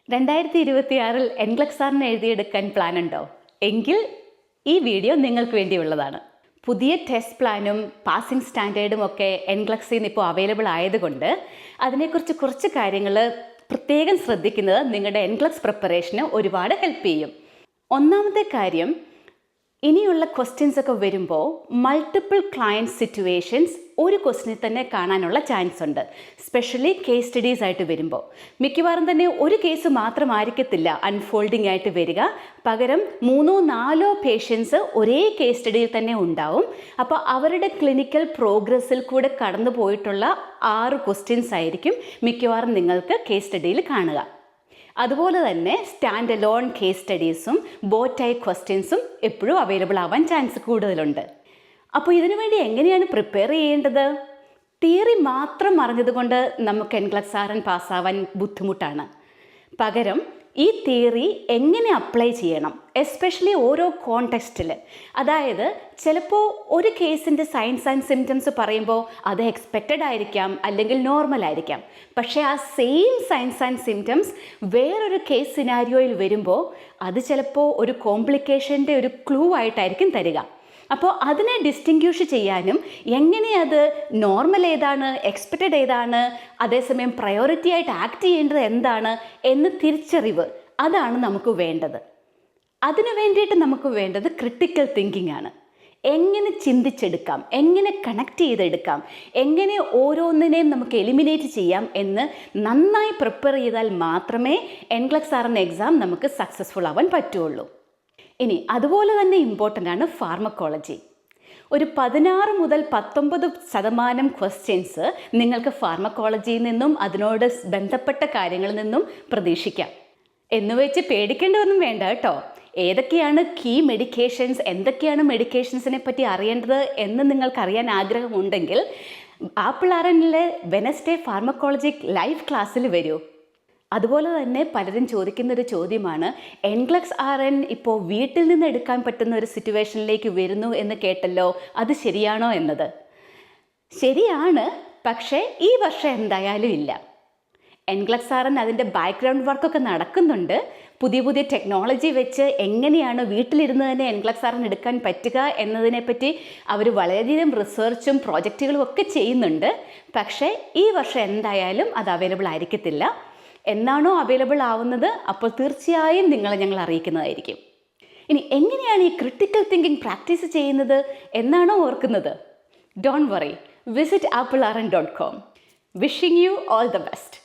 2026 NCLEX സാറിന് എഴുതിയെടുക്കാൻ plan ഉണ്ടോ? എങ്കിൽ ഈ വീഡിയോ നിങ്ങൾക്ക് വേണ്ടിയുള്ളതാണ്. പുതിയ ടെസ്റ്റ് പ്ലാനും പാസിംഗ് സ്റ്റാൻഡേർഡും ഒക്കെ NCLEXൽ നിന്ന് ഇപ്പോൾ അവൈലബിൾ ആയതുകൊണ്ട് അതിനെക്കുറിച്ച് കുറച്ച് കാര്യങ്ങൾ പ്രത്യേകം ശ്രദ്ധിക്കുന്നത് നിങ്ങളുടെ NCLEX പ്രിപ്പറേഷന് ഒരുപാട് ഹെൽപ്പ് ചെയ്യും. ഒന്നാമത്തെ കാര്യം, ഇനിയുള്ള ക്വസ്റ്റ്യൻസ് ഒക്കെ വരുമ്പോൾ മൾട്ടിപ്പിൾ ക്ലയൻറ്റ് സിറ്റുവേഷൻസ് ഒരു ക്വസ്റ്റിനിൽ തന്നെ കാണാനുള്ള ചാൻസ് ഉണ്ട്. സ്പെഷ്യലി കേസ് സ്റ്റഡീസ് ആയിട്ട് വരുമ്പോൾ മിക്കവാറും തന്നെ ഒരു കേസ് മാത്രമായിരിക്കത്തില്ല അൺഫോൾഡിംഗ് ആയിട്ട് വരിക. പകരം 3-4 പേഷ്യൻസ് ഒരേ കേസ് സ്റ്റഡിയിൽ തന്നെ ഉണ്ടാവും. അപ്പോൾ അവരുടെ ക്ലിനിക്കൽ പ്രോഗ്രസ്സിൽ കൂടെ കടന്നു പോയിട്ടുള്ള 6 ക്വസ്റ്റ്യൻസ് ആയിരിക്കും മിക്കവാറും നിങ്ങൾക്ക് കേസ് സ്റ്റഡിയിൽ കാണുക. അതുപോലെ തന്നെ സ്റ്റാൻഡ് അലോൺ കേസ് സ്റ്റഡീസും ബോട്ടൈ ക്വസ്റ്റ്യൻസും എപ്പോഴും അവൈലബിൾ ആവാൻ ചാൻസ് കൂടുതലുണ്ട്. അപ്പോൾ ഇതിനു വേണ്ടി എങ്ങനെയാണ് പ്രിപ്പയർ ചെയ്യേണ്ടത്? തിയറി മാത്രം അറിഞ്ഞതുകൊണ്ട് നമുക്ക് NCLEX RN പാസ്സാവാൻ ബുദ്ധിമുട്ടാണ്. പകരം ഈ തിയറി എങ്ങനെ അപ്ലൈ ചെയ്യണം, എസ്പെഷ്യലി ഓരോ കോണ്ടെക്സ്റ്റിൽ. അതായത് ചിലപ്പോൾ ഒരു കേസിൻ്റെ സൈൻസ് ആൻഡ് സിംറ്റംസ് പറയുമ്പോൾ അത് എക്സ്പെക്റ്റഡ് ആയിരിക്കാം, അല്ലെങ്കിൽ നോർമൽ ആയിരിക്കാം. പക്ഷേ ആ സെയിം സൈൻസ് ആൻഡ് സിംറ്റംസ് വേറൊരു കേസ് സിനാരിയോയിൽ വരുമ്പോൾ അത് ചിലപ്പോൾ ഒരു കോംപ്ലിക്കേഷൻ്റെ ഒരു ക്ലൂ ആയിട്ടായിരിക്കും തരിക. അപ്പോൾ അതിനെ ഡിസ്റ്റിങ്ക്യൂഷ് ചെയ്യാനും എങ്ങനെ അത് നോർമൽ ഏതാണ്, എക്സ്പെക്റ്റഡ് ഏതാണ്, അതേസമയം പ്രയോറിറ്റി ആയിട്ട് ആക്ട് ചെയ്യേണ്ടത് എന്താണ് എന്ന് തിരിച്ചറിവ്, അതാണ് നമുക്ക് വേണ്ടത്. അതിനു വേണ്ടിയിട്ട് നമുക്ക് വേണ്ടത് ക്രിട്ടിക്കൽ തിങ്കിങ് ആണ്. എങ്ങനെ ചിന്തിച്ചെടുക്കാം, എങ്ങനെ കണക്ട് ചെയ്തെടുക്കാം, എങ്ങനെ ഓരോന്നിനെയും നമുക്ക് എലിമിനേറ്റ് ചെയ്യാം എന്ന് നന്നായി പ്രിപ്പയർ ചെയ്താൽ മാത്രമേ NCLEX RN എക്സാം നമുക്ക് സക്സസ്ഫുൾ ആവാൻ പറ്റുള്ളൂ. ഇനി അതുപോലെ തന്നെ ഇമ്പോർട്ടൻ്റ് ആണ് ഫാർമക്കോളജി. ഒരു 16 മുതൽ 19% ക്വസ്റ്റ്യൻസ് നിങ്ങൾക്ക് ഫാർമക്കോളജിയിൽ നിന്നും അതിനോട് ബന്ധപ്പെട്ട കാര്യങ്ങളിൽ നിന്നും പ്രതീക്ഷിക്കാം. എന്നുവെച്ച് പേടിക്കേണ്ടതൊന്നും വേണ്ട കേട്ടോ. ഏതൊക്കെയാണ് കീ മെഡിക്കേഷൻസ്, എന്തൊക്കെയാണ് മെഡിക്കേഷൻസിനെ പറ്റി അറിയേണ്ടത് എന്ന് നിങ്ങൾക്കറിയാൻ ആഗ്രഹമുണ്ടെങ്കിൽ ആപ്പിൾ RNലെ വെനസ്ഡേ ഫാർമക്കോളജി ലൈവ് ക്ലാസ്സിൽ വരൂ. അതുപോലെ തന്നെ പലരും ചോദിക്കുന്നൊരു ചോദ്യമാണ്, NCLEX RN ഇപ്പോൾ വീട്ടിൽ നിന്ന് എടുക്കാൻ പറ്റുന്ന ഒരു സിറ്റുവേഷനിലേക്ക് വരുന്നു എന്ന് കേട്ടല്ലോ, അത് ശരിയാണോ എന്നത്. ശരിയാണ്, പക്ഷേ ഈ വർഷം എന്തായാലും ഇല്ല. NCLEX RN അതിൻ്റെ ബാക്ക്ഗ്രൗണ്ട് വർക്കൊക്കെ നടക്കുന്നുണ്ട്. പുതിയ ടെക്നോളജി വെച്ച് എങ്ങനെയാണ് വീട്ടിലിരുന്ന് തന്നെ NCLEX RN എടുക്കാൻ പറ്റുക എന്നതിനെപ്പറ്റി അവർ വളരെയധികം റിസർച്ചും പ്രോജക്റ്റുകളും ഒക്കെ ചെയ്യുന്നുണ്ട്. പക്ഷേ ഈ വർഷം എന്തായാലും അത് അവൈലബിൾ ആയിരിക്കത്തില്ല. എന്നാണോ അവൈലബിൾ ആവുന്നത് അപ്പോൾ തീർച്ചയായും നിങ്ങളെ ഞങ്ങൾ അറിയിക്കുന്നതായിരിക്കും. ഇനി എങ്ങനെയാണ് ഈ ക്രിട്ടിക്കൽ തിങ്കിങ് പ്രാക്ടീസ് ചെയ്യുന്നത് എന്നാണോ ഓർക്കുന്നത്? Don't worry, visit applrn.com. Wishing you all the best.